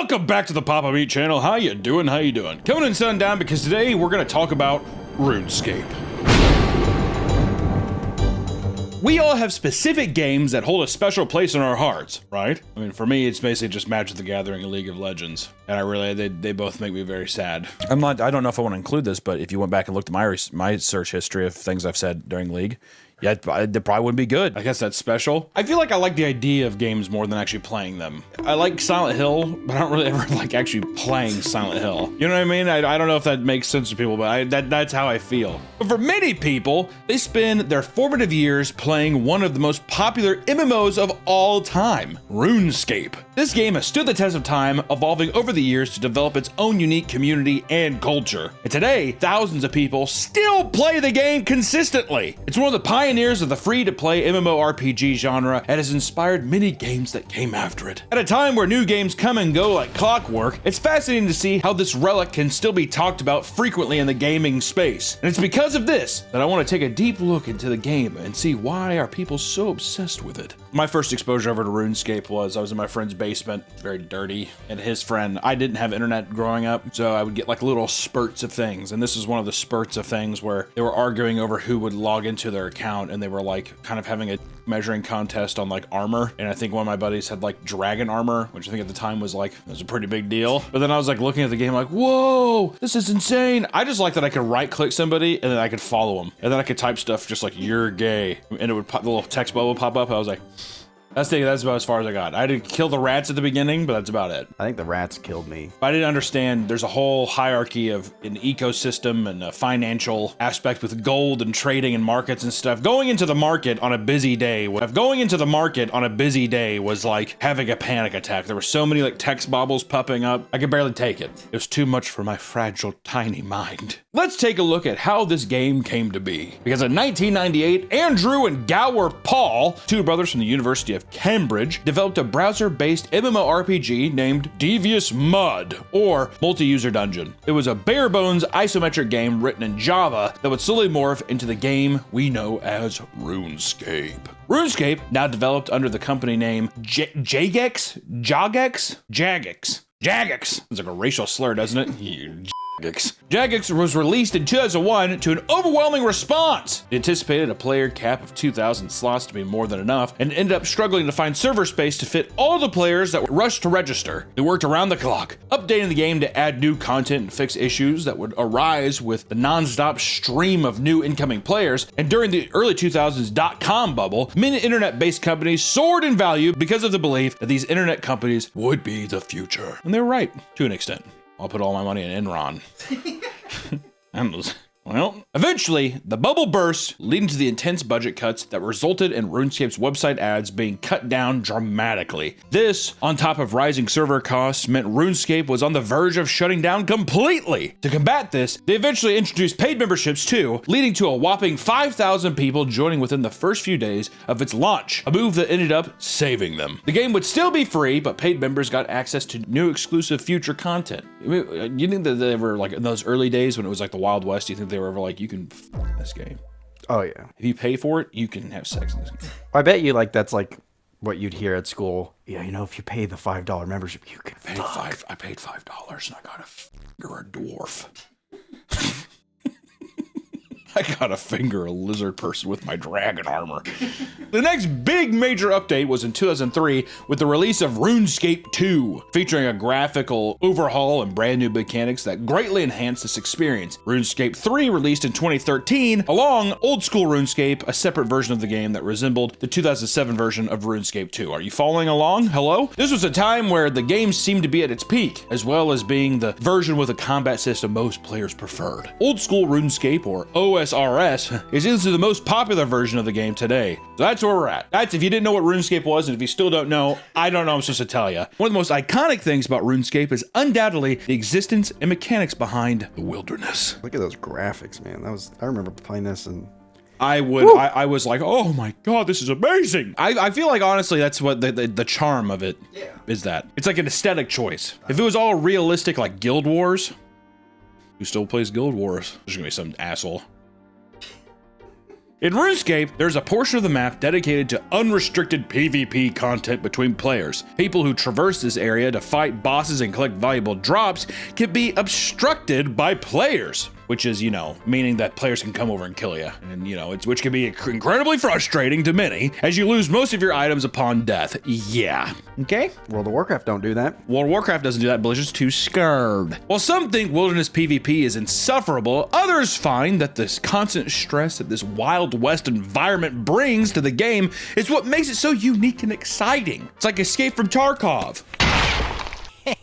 Welcome back to the Papa Meat channel. How you doing? How you doing? Coming in sundown because today we're going to talk about Runescape. We all have specific games that hold a special place in our hearts, right? I mean, for me, it's basically just Magic the Gathering and League of Legends. And they both make me very sad. I don't know if I want to include this, but if you went back and looked at my search history of things I've said during League, yeah, it probably wouldn't be good. I guess that's special. I feel like I like the idea of games more than actually playing them. I like Silent Hill, but I don't really ever like actually playing Silent Hill. You know what I mean? I don't know if that makes sense to people, but that's how I feel. But for many people, they spend their formative years playing one of the most popular MMOs of all time, RuneScape. This game has stood the test of time, evolving over the years to develop its own unique community and culture. And today, thousands of people still play the game consistently. It's one of the pioneers of the free-to-play MMORPG genre and has inspired many games that came after it. At a time where new games come and go like clockwork, it's fascinating to see how this relic can still be talked about frequently in the gaming space. And it's because of this that I want to take a deep look into the game and see why are people so obsessed with it. My first exposure over to RuneScape was I was in my friend's basement, very dirty, and his friend, I didn't have internet growing up, so I would get like little spurts of things, and this is one of the spurts of things where they were arguing over who would log into their account, and they were like kind of having a measuring contest on like armor, and I think one of my buddies had like dragon armor, which I think at the time was like, it was a pretty big deal. But then I was like looking at the game like, whoa, this is insane. I just like that I could right click somebody and then I could follow them, and then I could type stuff just like, you're gay, and it would pop, the little text bubble would pop up. I was like, that's about as far as I got. I had to kill the rats at the beginning, but that's about it. I think the rats killed me. I didn't understand there's a whole hierarchy of an ecosystem and a financial aspect with gold and trading and markets and stuff. Going into the market on a busy day was like having a panic attack. There were so many like text bubbles popping up. I could barely take it. It was too much for my fragile, tiny mind. Let's take a look at how this game came to be. Because in 1998, Andrew and Gower Paul, two brothers from the University of Cambridge, developed a browser-based MMORPG named Devious Mud, or Multi-User Dungeon. It was a bare-bones isometric game written in Java that would slowly morph into the game we know as RuneScape. RuneScape, now developed under the company name Jagex? It's like a racial slur, doesn't it? Jagex was released in 2001 to an overwhelming response. It anticipated a player cap of 2,000 slots to be more than enough, and ended up struggling to find server space to fit all the players that rushed to register. It worked around the clock, updating the game to add new content and fix issues that would arise with the non-stop stream of new incoming players. And during the early 2000s .com bubble, many internet-based companies soared in value because of the belief that these internet companies would be the future. And they were right, to an extent. I'll put all my money in Enron. Well, eventually, the bubble burst, leading to the intense budget cuts that resulted in RuneScape's website ads being cut down dramatically. This, on top of rising server costs, meant RuneScape was on the verge of shutting down completely. To combat this, they eventually introduced paid memberships too, leading to a whopping 5,000 people joining within the first few days of its launch, a move that ended up saving them. The game would still be free, but paid members got access to new exclusive future content. You think that they were like in those early days when it was like the Wild West, you think they were ever like, you can f this game? Oh yeah. If you pay for it, you can have sex in this game. I bet you like that's like what you'd hear at school. Yeah, you know, if you pay the $5 membership, you can I paid $5 and I got a finger a dwarf. I gotta finger a lizard person with my dragon armor. The next big major update was in 2003 with the release of RuneScape 2, featuring a graphical overhaul and brand new mechanics that greatly enhanced this experience. RuneScape 3 released in 2013, along old school RuneScape, a separate version of the game that resembled the 2007 version of RuneScape 2. Are you following along? Hello? This was a time where the game seemed to be at its peak, as well as being the version with a combat system most players preferred. Old school RuneScape, or OSRS, is easily the most popular version of the game today. So that's where we're at. That's if you didn't know what RuneScape was, and if you still don't know, I don't know I'm supposed to tell you. One of the most iconic things about RuneScape is undoubtedly the existence and mechanics behind the wilderness. Look at those graphics, man. I remember playing this and I was like, oh my god, this is amazing. I feel like honestly that's what the charm of it is. That it's like an aesthetic choice. If it was all realistic like Guild Wars, who still plays Guild Wars? There's gonna be some asshole. In RuneScape, there's a portion of the map dedicated to unrestricted PvP content between players. People who traverse this area to fight bosses and collect valuable drops can be obstructed by players, which is, you know, meaning that players can come over and kill you. And, you know, which can be incredibly frustrating to many as you lose most of your items upon death. Yeah. Okay? World of Warcraft don't do that. World of Warcraft doesn't do that. Blizzard's too scared. While some think wilderness PvP is insufferable, others find that this constant stress that this Wild West environment brings to the game is what makes it so unique and exciting. It's like Escape from Tarkov.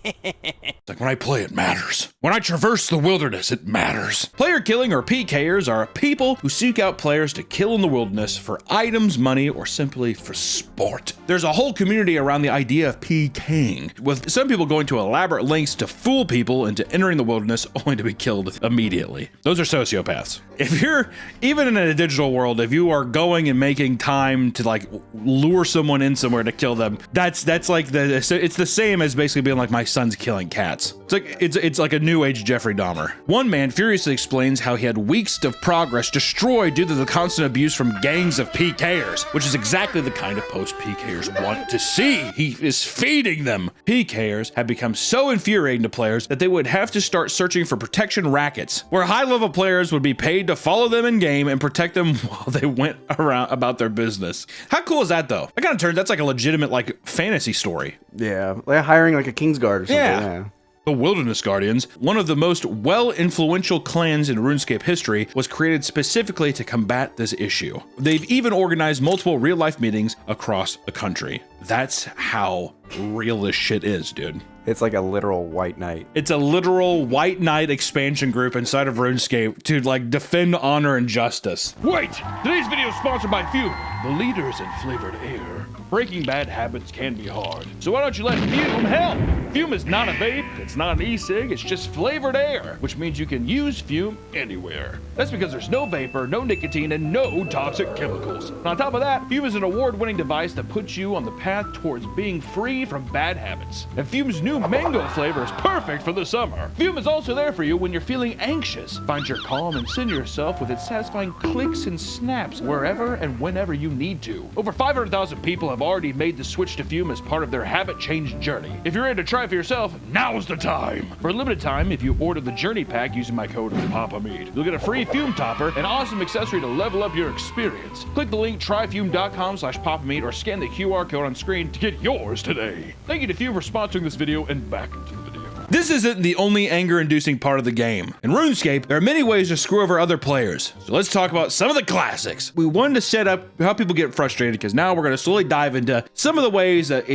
It's like when I play, it matters. When I traverse the wilderness, it matters. Player killing or PKers are people who seek out players to kill in the wilderness for items, money, or simply for sport. There's a whole community around the idea of PKing, with some people going to elaborate lengths to fool people into entering the wilderness only to be killed immediately. Those are sociopaths. If you're, even in a digital world, if you are going and making time to like lure someone in somewhere to kill them, that's like it's the same as basically being like, my son's killing cats. It's like a new age Jeffrey Dahmer. One man furiously explains how he had weeks of progress destroyed due to the constant abuse from gangs of PKers, which is exactly the kind of post PKers want to see. He is feeding them. PKers have become so infuriating to players that they would have to start searching for protection rackets, where high level players would be paid to follow them in game and protect them while they went around about their business. How cool is that though? That kind of turns, that's like a legitimate like fantasy story. Yeah, like hiring like a Kingsguard or something. Yeah. The Wilderness Guardians, one of the most well-influential clans in RuneScape history, was created specifically to combat this issue. They've even organized multiple real-life meetings across the country. That's how real this shit is, dude. It's like a literal white knight. It's a literal white knight expansion group inside of RuneScape to like defend honor and justice. Wait! Today's video is sponsored by Fume, the leaders in flavored air. Breaking bad habits can be hard, so why don't you let Fume help? Fume is not a vape, it's not an e-cig, it's just flavored air, which means you can use Fume anywhere. That's because there's no vapor, no nicotine, and no toxic chemicals. And on top of that, Fume is an award-winning device that puts you on the path towards being free from bad habits. And Fume's new mango flavor is perfect for the summer. Fume is also there for you when you're feeling anxious. Find your calm and center yourself with its satisfying clicks and snaps wherever and whenever you need to. Over 500,000 people have already made the switch to Fume as part of their habit change journey. If you're ready to try it for yourself, now's the time. For a limited time, if you order the Journey Pack using my code PAPAMeat, you'll get a free Fume topper, an awesome accessory to level up your experience. Click the link tryfume.com/PapaMeat or scan the QR code on screen to get yours today. Thank you to Fume for sponsoring this video, and back into the video. This isn't the only anger-inducing part of the game. In RuneScape, there are many ways to screw over other players. So let's talk about some of the classics. We wanted to set up how people get frustrated, because now we're going to slowly dive into some of the ways that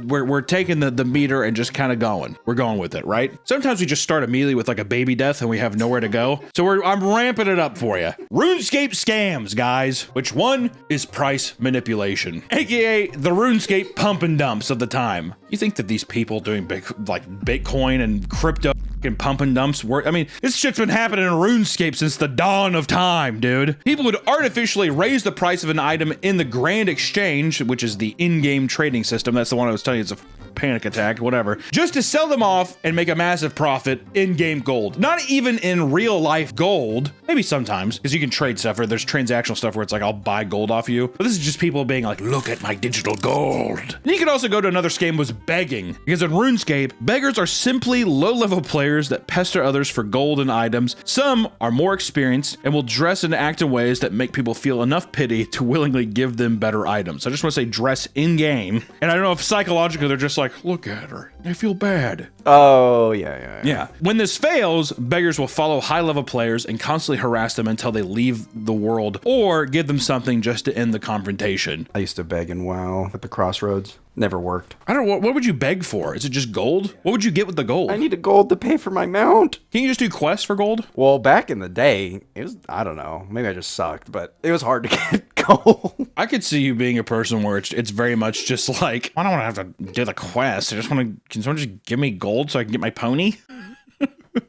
we're taking the meter and just kind of going. We're going with it, right? Sometimes we just start immediately with like a baby death and we have nowhere to go. So I'm ramping it up for you. RuneScape scams, guys. Which one is price manipulation, aka the RuneScape pump and dumps of the time. You think that these people doing Bitcoin and crypto and pump and dumps work? I mean, this shit's been happening in RuneScape since the dawn of time, dude. People would artificially raise the price of an item in the Grand Exchange, which is the in-game trading system. That's the one I was telling you, it's a panic attack, whatever, just to sell them off and make a massive profit in-game gold. Not even in real life gold, maybe sometimes, because you can trade stuff, or there's transactional stuff where it's like, I'll buy gold off you. But this is just people being like, look at my digital gold. And you can also go to another scam, was begging, because in RuneScape, beggars are simply low-level players that pester others for gold and items. Some are more experienced and will dress and act in ways that make people feel enough pity to willingly give them better items. I just want to say dress in-game. And I don't know if psychologically they're just like, look at her, I feel bad. Oh, yeah. When this fails, beggars will follow high-level players and constantly harass them until they leave the world, or give them something just to end the confrontation. I used to beg in WoW at the crossroads. Never worked. I don't know, what would you beg for? Is it just gold? What would you get with the gold? I needed gold to pay for my mount. Can you just do quests for gold? Well, back in the day, it was, I don't know, maybe I just sucked, but it was hard to get gold. I could see you being a person where it's very much just like, I don't want to have to do the quest. I just want to, can someone just give me gold so I can get my pony?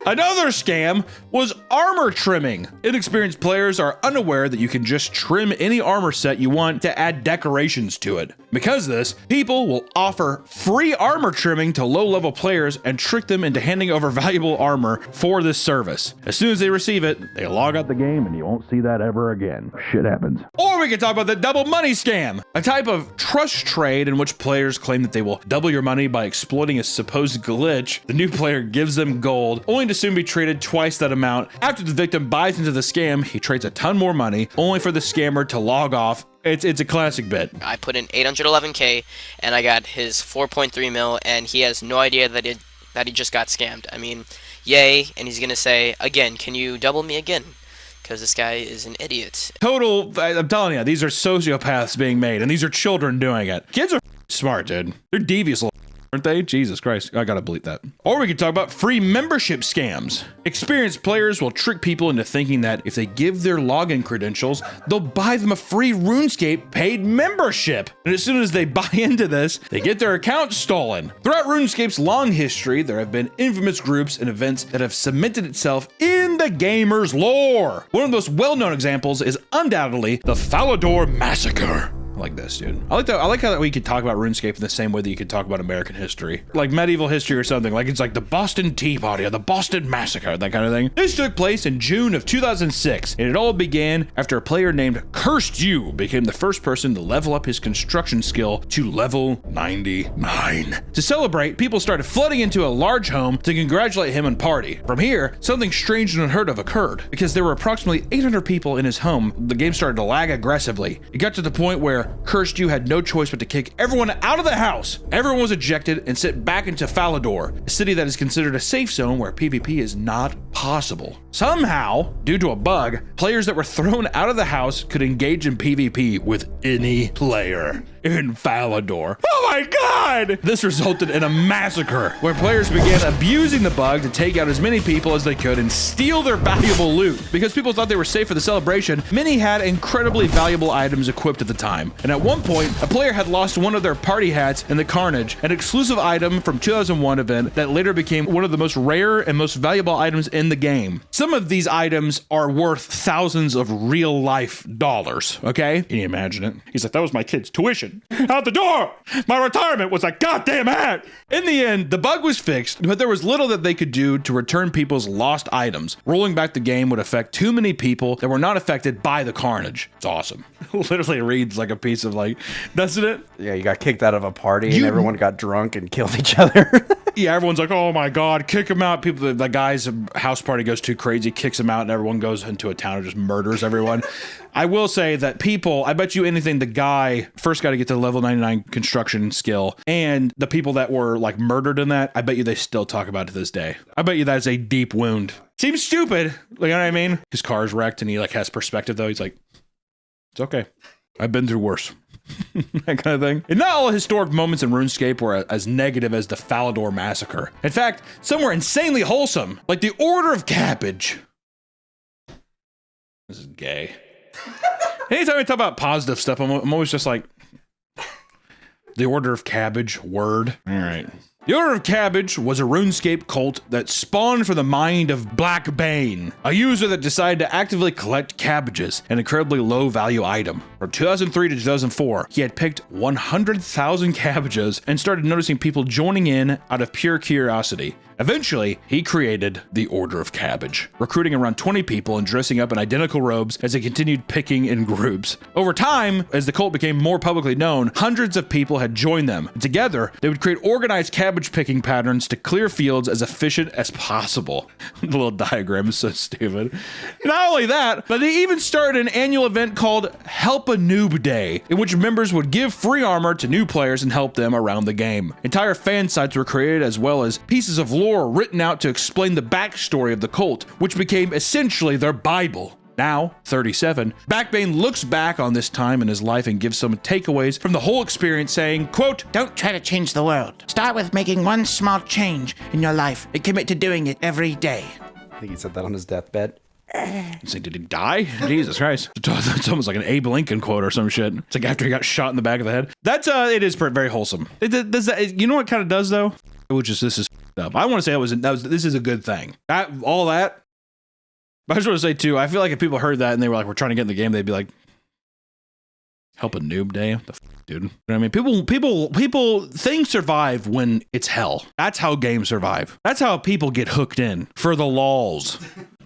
Another scam was armor trimming. Inexperienced players are unaware that you can just trim any armor set you want to add decorations to it. Because of this, people will offer free armor trimming to low-level players and trick them into handing over valuable armor for this service. As soon as they receive it, they log out the game and you won't see that ever again. Shit happens. Or we could talk about the double money scam, a type of trust trade in which players claim that they will double your money by exploiting a supposed glitch. The new player gives them gold, only to soon be traded twice that amount. After the victim buys into the scam, he trades a ton more money, only for the scammer to log off. It's a classic bit. I put in 811K and I got his 4.3 mil, and he has no idea that he just got scammed. I mean, yay, and he's gonna say, again, can you double me again? Because this guy is an idiot. Total, I'm telling you, these are sociopaths being made, and these are children doing it. Kids are smart, dude. They're devious little, aren't they? Jesus Christ, I gotta bleep that. Or we could talk about free membership scams. Experienced players will trick people into thinking that if they give their login credentials, they'll buy them a free Runescape paid membership. And as soon as they buy into this, they get their account stolen. Throughout Runescape's long history, there have been infamous groups and events that have cemented itself in the gamer's lore. One of the most well-known examples is undoubtedly the Falador Massacre. I like this, dude. I like how we could talk about RuneScape in the same way that you could talk about American history, like medieval history or something. Like it's like the Boston Tea Party or the Boston Massacre, that kind of thing. This took place in June of 2006, and it all began after a player named Cursed You became the first person to level up his construction skill to level 99. To celebrate, people started flooding into a large home to congratulate him and party. From here, something strange and unheard of occurred. Because there were approximately 800 people in his home, the game started to lag aggressively. It got to the point where Cursed You had no choice but to kick everyone out of the house. Everyone was ejected and sent back into Falador, a city that is considered a safe zone where PvP is not possible. Somehow, due to a bug, players that were thrown out of the house could engage in PvP with any player in Falador. Oh my god! This resulted in a massacre where players began abusing the bug to take out as many people as they could and steal their valuable loot. Because people thought they were safe for the celebration, many had incredibly valuable items equipped at the time. And at one point, a player had lost one of their party hats in the carnage, an exclusive item from 2001 event that later became one of the most rare and most valuable items in the game. Some of these items are worth thousands of real life dollars, okay? Can you imagine it? He's like, that was my kid's tuition. Out the door! My retirement was a goddamn hat! In the end, the bug was fixed, but there was little that they could do to return people's lost items. Rolling back the game would affect too many people that were not affected by the carnage. It's awesome. Literally reads like a piece of like, doesn't it? Yeah, you got kicked out of a party and everyone got drunk and killed each other. Yeah, everyone's like, oh my god, kick him out. People, the guy's house party goes too crazy, kicks him out, and everyone goes into a town and just murders everyone. I will say that people, I bet you anything, the guy first got to get to the level 99 construction skill, and the people that were like murdered in that, I bet you they still talk about it to this day. I bet you that's a deep wound. Seems stupid, like, you know what I mean? His car's wrecked and he like has perspective though. He's like, it's okay. I've been through worse. That kind of thing. And not all historic moments in RuneScape were as negative as the Falador Massacre. In fact, some were insanely wholesome, like the Order of Cabbage. This is gay. Anytime I talk about positive stuff, I'm always just like, the Order of Cabbage, word. All right. The Order of Cabbage was a RuneScape cult that spawned from the mind of Black Bane, a user that decided to actively collect cabbages, an incredibly low value item. From 2003 to 2004, he had picked 100,000 cabbages and started noticing people joining in out of pure curiosity. Eventually, he created the Order of Cabbage, recruiting around 20 people and dressing up in identical robes as they continued picking in groups. Over time, as the cult became more publicly known, hundreds of people had joined them. Together, they would create organized cabbage picking patterns to clear fields as efficient as possible. The little diagram is so stupid. Not only that, but they even started an annual event called Help a Noob Day, in which members would give free armor to new players and help them around the game. Entire fan sites were created, as well as pieces of lore written out to explain the backstory of the cult, which became essentially their Bible. Now, 37, Backbane looks back on this time in his life and gives some takeaways from the whole experience, saying, quote, "Don't try to change the world. Start with making one small change in your life and commit to doing it every day." I think he said that on his deathbed. It's like, did he die? Jesus Christ. It's almost like an Abe Lincoln quote or some shit. It's like after he got shot in the back of the head. That's, it is very wholesome. Does that, you know what kind of does though? Which is, this is up. I want to say this is a good thing. All that. But I just want to say too, I feel like if people heard that and they were like, we're trying to get in the game, they'd be like, help a noob day? What the dude? You know what I mean? Things survive when it's hell. That's how games survive. That's how people get hooked in for the lols.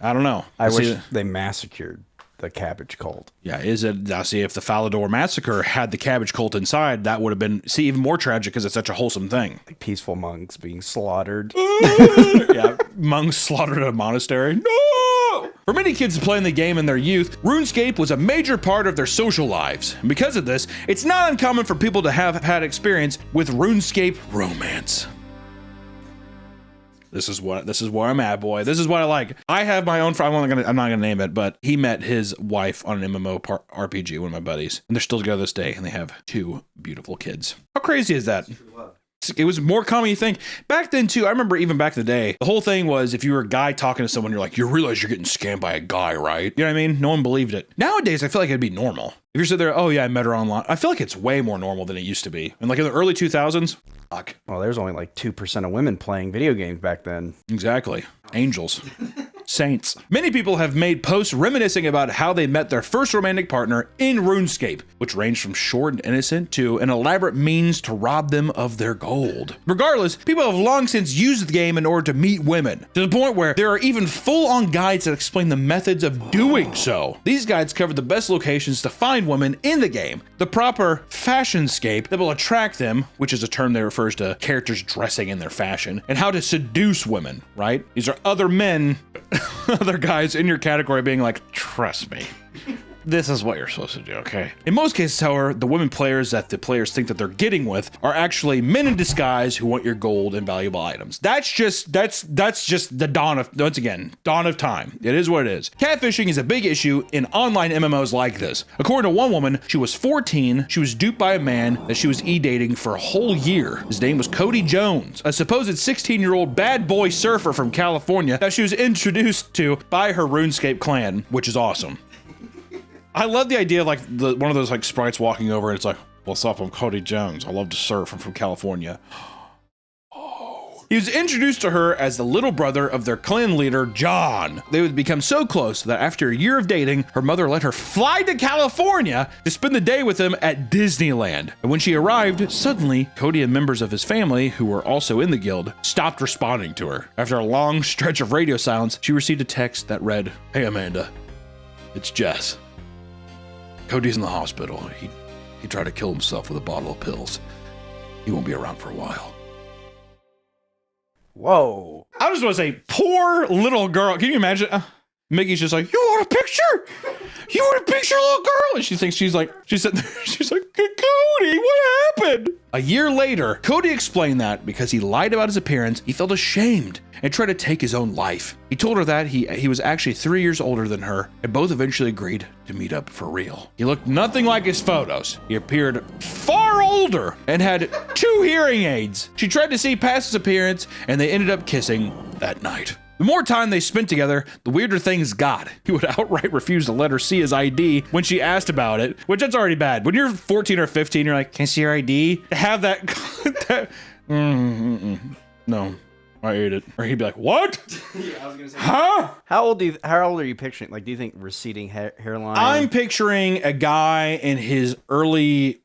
I don't know. I wish they massacred the Cabbage Cult. Yeah, now see, if the Falador Massacre had the Cabbage Cult inside, that would have been, even more tragic because it's such a wholesome thing. Like peaceful monks being slaughtered. Yeah, monks slaughtered at a monastery. No! For many kids playing the game in their youth, RuneScape was a major part of their social lives. And because of this, it's not uncommon for people to have had experience with RuneScape romance. This is where I'm at, boy. This is what I like. I have my own friend. I'm not gonna name it, but he met his wife on an MMO RPG, one of my buddies, and they're still together this day, and they have 2 beautiful kids. How crazy is that? It was more common than you think. Back then, too, I remember even back in the day, the whole thing was if you were a guy talking to someone, you're like, you realize you're getting scammed by a guy, right? You know what I mean? No one believed it. Nowadays, I feel like it'd be normal. If you're sitting there, oh yeah, I met her online. I feel like it's way more normal than it used to be. And like in the early 2000s, fuck. Well, there's only like 2% of women playing video games back then. Exactly. Angels. Saints. Many people have made posts reminiscing about how they met their first romantic partner in RuneScape, which ranged from short and innocent to an elaborate means to rob them of their gold. Regardless, people have long since used the game in order to meet women, to the point where there are even full-on guides that explain the methods of doing so. These guides cover the best locations to find women in the game, the proper fashionscape that will attract them, which is a term that refers to characters dressing in their fashion, and how to seduce women, right? These are other men, other guys in your category being like, trust me. This is what you're supposed to do, okay? In most cases, however, the women players that the players think that they're getting with are actually men in disguise who want your gold and valuable items. That's just the dawn of time. It is what it is. Catfishing is a big issue in online MMOs like this. According to one woman, she was 14, she was duped by a man that she was e-dating for a whole year. His name was Cody Jones, a supposed 16-year-old bad boy surfer from California that she was introduced to by her RuneScape clan, which is awesome. I love the idea of like one of those like sprites walking over and it's like, what's up, I'm Cody Jones. I love to surf. I'm from California. Oh. He was introduced to her as the little brother of their clan leader, John. They would become so close that after a year of dating, her mother let her fly to California to spend the day with him at Disneyland. And when she arrived, suddenly, Cody and members of his family, who were also in the guild, stopped responding to her. After a long stretch of radio silence, she received a text that read, "Hey Amanda, it's Jess. Cody's in the hospital. He tried to kill himself with a bottle of pills. He won't be around for a while." Whoa. I just want to say, poor little girl. Can you imagine? Mickey's just like, you want a picture? You want a picture, little girl? And she thinks she's like, Cody, what happened? A year later, Cody explained that because he lied about his appearance, he felt ashamed and tried to take his own life. He told her that he was actually 3 years older than her, and both eventually agreed to meet up for real. He looked nothing like his photos. He appeared far older and had 2 hearing aids. She tried to see past his appearance, and they ended up kissing that night. The more time they spent together, the weirder things got. He would outright refuse to let her see his ID when she asked about it, which that's already bad. When you're 14 or 15, you're like, can I see your ID? To have that, no, I ate it. Or he'd be like, what? Yeah, I was gonna say, huh? How old are you picturing? Like, do you think receding hairline? I'm picturing a guy in his early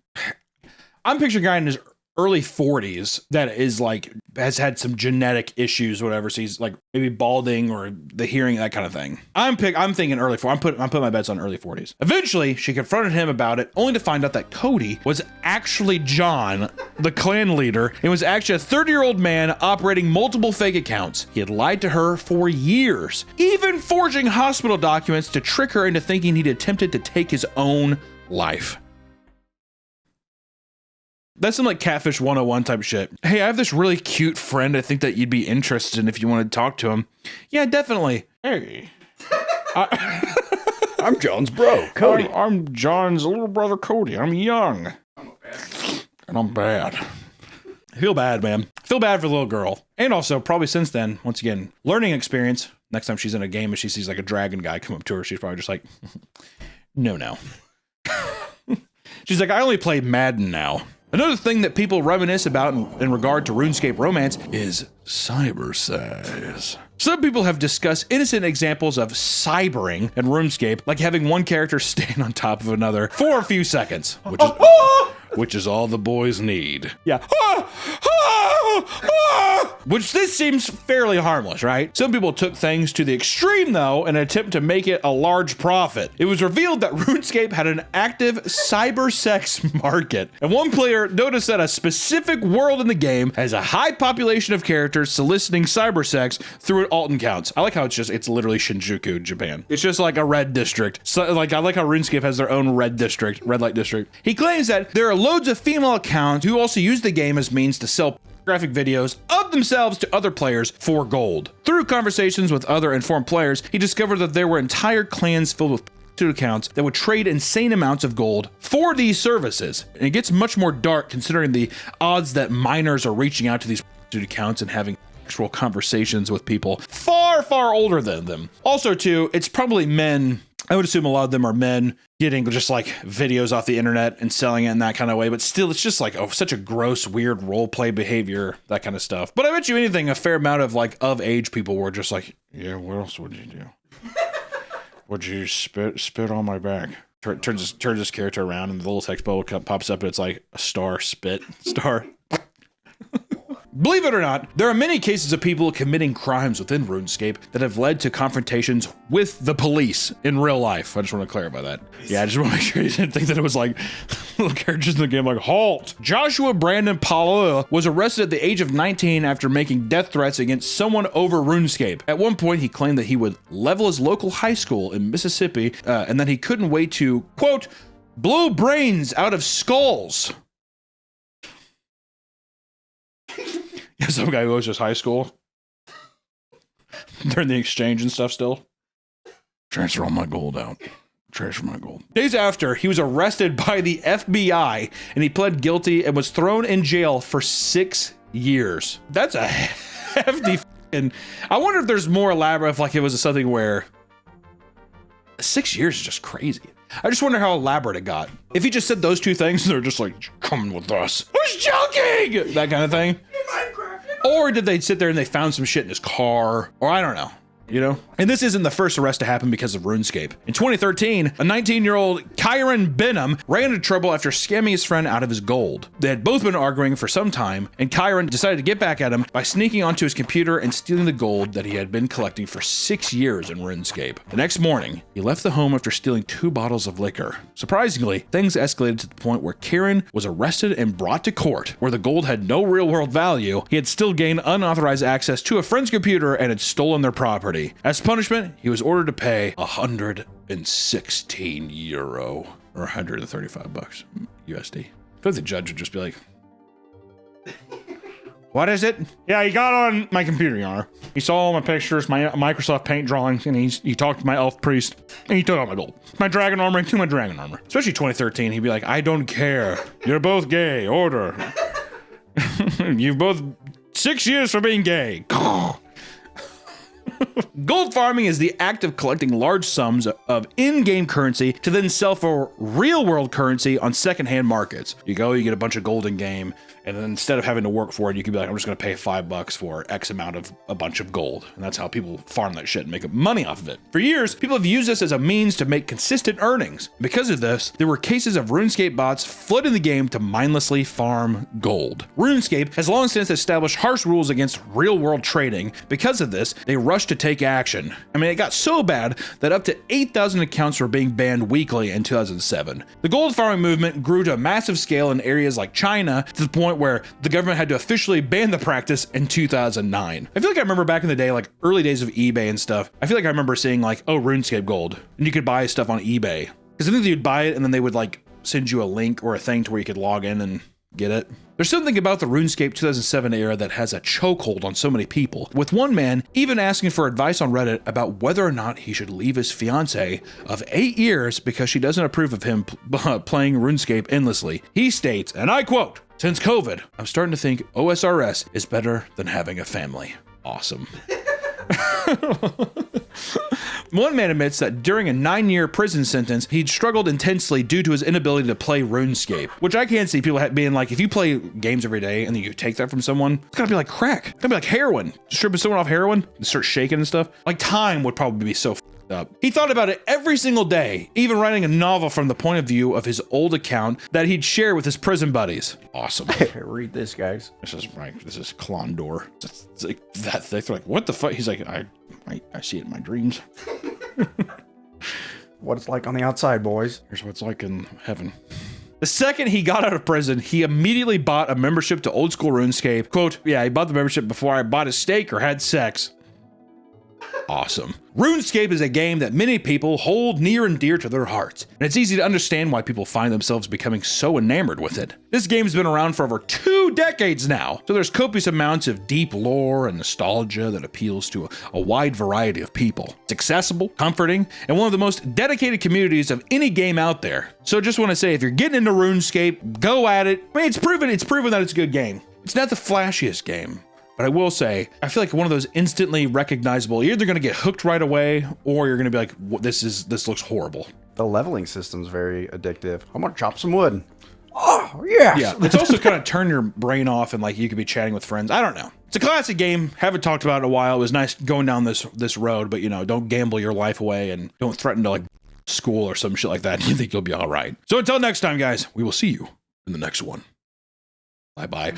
40s that is like has had some genetic issues, whatever. So he's like maybe balding or the hearing, that kind of thing. I'm thinking early 40s. I'm putting my bets on early 40s. Eventually, she confronted him about it, only to find out that Cody was actually John, the clan leader, and was actually a 30-year-old man operating multiple fake accounts. He had lied to her for years, even forging hospital documents to trick her into thinking he'd attempted to take his own life. That's some like Catfish 101 type shit. Hey, I have this really cute friend I think that you'd be interested in if you want to talk to him. Yeah, definitely. Hey. I'm John's bro, Cody. I'm John's little brother, Cody. I'm young. And I'm bad. I feel bad, man. I feel bad for the little girl. And also, probably since then, once again, learning experience. Next time she's in a game and she sees like a dragon guy come up to her, she's probably just like, no. She's like, I only play Madden now. Another thing that people reminisce about in regard to RuneScape romance is cyber sex. Some people have discussed innocent examples of cybering in RuneScape, like having one character stand on top of another for a few seconds, which is all the boys need. Yeah. Which this seems fairly harmless, right? Some people took things to the extreme, though, in an attempt to make it a large profit. It was revealed that RuneScape had an active cyber sex market, and one player noticed that a specific world in the game has a high population of characters soliciting cyber sex through alt accounts. I like how it's literally Shinjuku, Japan. It's just like a red district. So, like, I like how RuneScape has their own red light district. He claims that there are loads of female accounts who also use the game as means to sell graphic videos of themselves to other players for gold. Through conversations with other informed players, he discovered that there were entire clans filled with accounts that would trade insane amounts of gold for these services. And it gets much more dark considering the odds that minors are reaching out to these accounts and having actual conversations with people far, far older than them. Also, too, it's probably men. I would assume a lot of them are men getting just like videos off the internet and selling it in that kind of way, but still it's just like such a gross, weird role play behavior, that kind of stuff. But I bet you anything, a fair amount of like of age people were just like, yeah, what else would you do? Would you spit on my back? Turns this character around and the little text bubble pops up and it's like a star. Believe it or not, there are many cases of people committing crimes within RuneScape that have led to confrontations with the police in real life. I just want to clarify that. Yeah, I just want to make sure you didn't think that it was like little characters in the game like, halt! Joshua Brandon Palua was arrested at the age of 19 after making death threats against someone over RuneScape. At one point, he claimed that he would level his local high school in Mississippi and that he couldn't wait to, quote, blow brains out of skulls. Some guy who goes to high school during the exchange and stuff still. Transfer all my gold out. Transfer my gold. Days after, he was arrested by the FBI and he pled guilty and was thrown in jail for 6 years. That's a hefty and I wonder if there's more elaborate, if like it was something where 6 years is just crazy. I just wonder how elaborate it got. If he just said those two things, they're just like, come with us. Who's joking? That kind of thing. Or did they sit there and they found some shit in his car? Or I don't know. You know? And this isn't the first arrest to happen because of RuneScape. In 2013, a 19-year-old Kyron Benham ran into trouble after scamming his friend out of his gold. They had both been arguing for some time, and Kyron decided to get back at him by sneaking onto his computer and stealing the gold that he had been collecting for 6 years in RuneScape. The next morning, he left the home after stealing 2 bottles of liquor. Surprisingly, things escalated to the point where Kyron was arrested and brought to court. Where the gold had no real-world value, he had still gained unauthorized access to a friend's computer and had stolen their property. As punishment, he was ordered to pay 116 euro or 135 bucks USD. I feel like the judge would just be like, what is it? Yeah, he got on my computer, Your Honor. He saw all my pictures, my Microsoft Paint drawings, and he talked to my elf priest, and he took all my gold. My dragon armor and my dragon armor. Especially 2013, he'd be like, I don't care. You're both gay. Order. You've both 6 years for being gay. Gold farming is the act of collecting large sums of in-game currency to then sell for real-world currency on second-hand markets. You go, you get a bunch of gold in-game, and then instead of having to work for it, you can be like, I'm just going to pay $5 for X amount of a bunch of gold. And that's how people farm that shit and make money off of it. For years, people have used this as a means to make consistent earnings. Because of this, there were cases of RuneScape bots flooding the game to mindlessly farm gold. RuneScape has long since established harsh rules against real-world trading. Because of this, they rushed to take action. I mean, it got so bad that up to 8,000 accounts were being banned weekly in 2007. The gold farming movement grew to a massive scale in areas like China to the point where the government had to officially ban the practice in 2009. I feel like I remember back in the day, like early days of eBay and stuff, I feel like I remember seeing like, oh, RuneScape gold, and you could buy stuff on eBay. Because I think you'd buy it and then they would like send you a link or a thing to where you could log in and get it. There's something about the RuneScape 2007 era that has a chokehold on so many people, with one man even asking for advice on Reddit about whether or not he should leave his fiancée of 8 years because she doesn't approve of him playing RuneScape endlessly. He states, and I quote, "Since COVID, I'm starting to think OSRS is better than having a family." Awesome. One man admits that during a 9-year prison sentence, he'd struggled intensely due to his inability to play RuneScape, which I can't see people being like, if you play games every day and then you take that from someone, it's gonna be like crack. It's gonna be like heroin. Stripping someone off heroin and start shaking and stuff. Like time would probably be so up. He thought about it every single day, even writing a novel from the point of view of his old account that he'd share with his prison buddies. Awesome. Read this, guys. This is Klondor. It's like that thick. They're like, what the fuck? He's like, I see it in my dreams. What it's like on the outside, boys. Here's what it's like in heaven. The second he got out of prison, he immediately bought a membership to old school RuneScape. Quote, yeah, he bought the membership before I bought a steak or had sex. Awesome. RuneScape is a game that many people hold near and dear to their hearts, and it's easy to understand why people find themselves becoming so enamored with it. This game's been around for over 2 decades now, so there's copious amounts of deep lore and nostalgia that appeals to a wide variety of people. It's accessible, comforting, and one of the most dedicated communities of any game out there. So just want to say, if you're getting into RuneScape, go at it. I mean, it's proven that it's a good game. It's not the flashiest game, but I will say, I feel like one of those instantly recognizable, you're either going to get hooked right away or you're going to be like, this looks horrible. The leveling system's very addictive. I'm going to chop some wood. Oh, yes. Yeah. It's also kind of turn your brain off and like you could be chatting with friends. I don't know. It's a classic game. Haven't talked about it in a while. It was nice going down this road, but you know, don't gamble your life away and don't threaten to like school or some shit like that. You think you'll be all right. So until next time, guys, we will see you in the next one. Bye-bye.